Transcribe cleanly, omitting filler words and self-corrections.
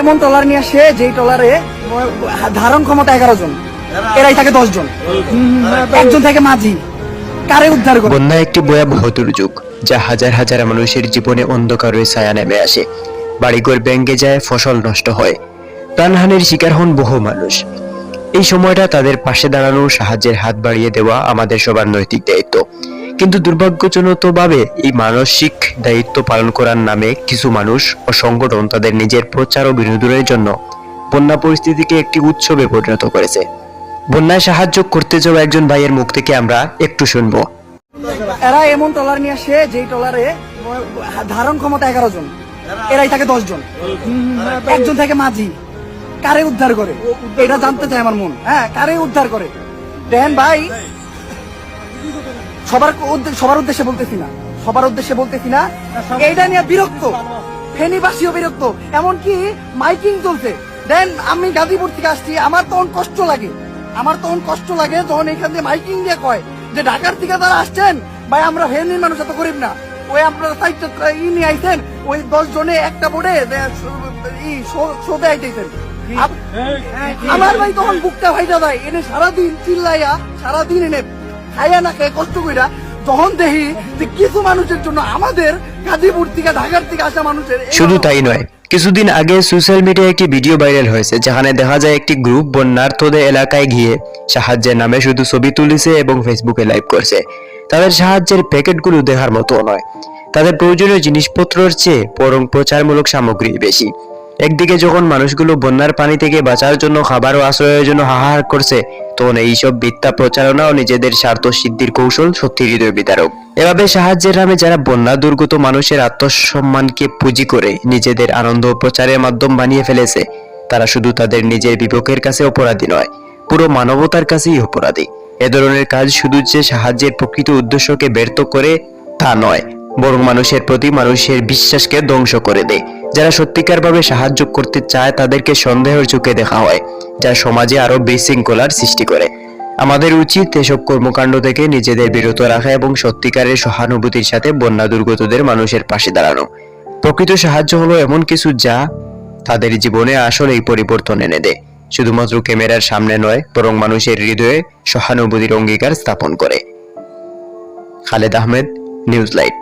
এমন ট্রলার নিয়ে আসে যেই ট্রলারে ধারণ ক্ষমতা 11 জন, এরাই থাকে 10 জন, একজন থাকে মাঝি। কারে উদ্ধার করে? বন্যা একটি ভয়াবহ দুর্যোগ যা হাজার হাজার মানুষের জীবনে অন্ধকারের ছায়া নেমে আসে। বাড়িঘর ভেঙে যায়, ফসল নষ্ট হয়, প্রাণহানির শিকার হন বহু মানুষ। এই সময়টা তাদের পাশে দাঁড়ানো, সাহায্যের হাত বাড়িয়ে দেওয়া আমাদের সবার নৈতিক দায়িত্ব। কিন্তু দুর্ভাগ্যজনকভাবে এই মানসিক দায়িত্ব পালন করার নামে কিছু মানুষ ও সংগঠন তাদের নিজের প্রচার ও বিনোদনের জন্য বন্যা পরিস্থিতিকে একটি উৎসবে পরিণত করেছে। বন্যায় সাহায্য করতে যাওয়া একজন ভাইয়ের মুখ থেকে আমরা একটু শুনবো। এরা এমন ট্রলার নিয়ে আসে যেই ট্রলারে ধারণ ক্ষমতা 11 জন, এরাই থাকে 10 জন, একজন থাকে মাঝি। কারে উদ্ধার করে? এটা জানতে চাই আমার মন। হ্যাঁ, কারে উদ্ধার করে? দেন ভাই, সবার উদ্দেশ্যে বলতেছি না, এইটা নিয়ে বিরক্ত, ফেনীবাসীও বিরক্ত, এমনকি মাইকিং চলছে। দেন আমি গাজীপুর থেকে আসছি, আমার তখন কষ্ট লাগে যখন এখান দিয়ে মাইকিং দিয়ে কয় যে ঢাকার থেকে তারা আসছেন ভাই, আমরা ফেনীর মানুষ এত গরিব না, ওই আপনারা নিয়ে আইছেন, ওই 10 জনে একটা বোর্ডে শোতে আইতেছেন। আমার ভাই তখন বুকটা ভাইটা দেয়, এনে সারাদিন চিল্লাইয়া, সারাদিন এনে খাইয়া না খেয়ে কষ্ট কইরা যখন দেখি যে কিছু মানুষের জন্য, আমাদের গাজীপুর থেকে ঢাকার থেকে আসা মানুষের। শুধু তাই নয়, কিছুদিন আগে সোশ্যাল মিডিয়ায় একটি ভিডিও ভাইরাল হয়েছে যেখানে দেখা যায় একটি গ্রুপ বন্যার্তদের এলাকায় গিয়ে সাহায্যের নামে শুধু ছবি তুলেছে এবং ফেসবুকে লাইভ করছে। তাদের সাহায্যের প্যাকেটগুলো দেখার মতো নয়, তাদের প্রয়োজনীয় জিনিসপত্রের চেয়ে বরং প্রচারমূলক সামগ্রী বেশি। একদিকে যখন মানুষগুলো বন্যার পানি থেকে বাঁচার জন্য খাবার ও আশ্রয়ের জন্য হাহাকার করছে, তখন এইসব মিথ্যা প্রচারণা ও নিজেদের স্বার্থ সিদ্ধির কৌশল সত্যি হৃদয় বিদারক। এভাবে সাহায্যের নামে যারা বন্যা দুর্গত মানুষের আত্মসম্মানকে পুঁজি করে নিজেদের আনন্দ ও প্রচারের মাধ্যম বানিয়ে ফেলেছে, তারা শুধু তাদের নিজের বিবেকের কাছে অপরাধী নয়, পুরো মানবতার কাছেই অপরাধী। এ ধরনের কাজ শুধু যে সাহায্যের প্রকৃত উদ্দেশ্যকে ব্যর্থ করে তা নয়, বরং মানুষের প্রতি মানুষের বিশ্বাসকে ধ্বংস করে দেয়। যারা সত্যিকারভাবে সাহায্য করতে চায় তাদেরকে সন্দেহের চোখে দেখা হয়, যা সমাজে আরো বিশৃঙ্খলার সৃষ্টি করে। আমাদের উচিত এসব কর্মকাণ্ড থেকে নিজেদের বিরত রাখা এবং সত্যিকারের সহানুভূতির সাথে বন্যা দুর্গতদের মানুষের পাশে দাঁড়ানো। প্রকৃত সাহায্য হলো এমন কিছু যা তাদের জীবনে আসলেই পরিবর্তন এনে দেয়, শুধুমাত্র ক্যামেরার সামনে নয়, বরং মানুষের হৃদয়ে সহানুভূতির অঙ্গীকার স্থাপন করে। Khaled Ahmed, news light.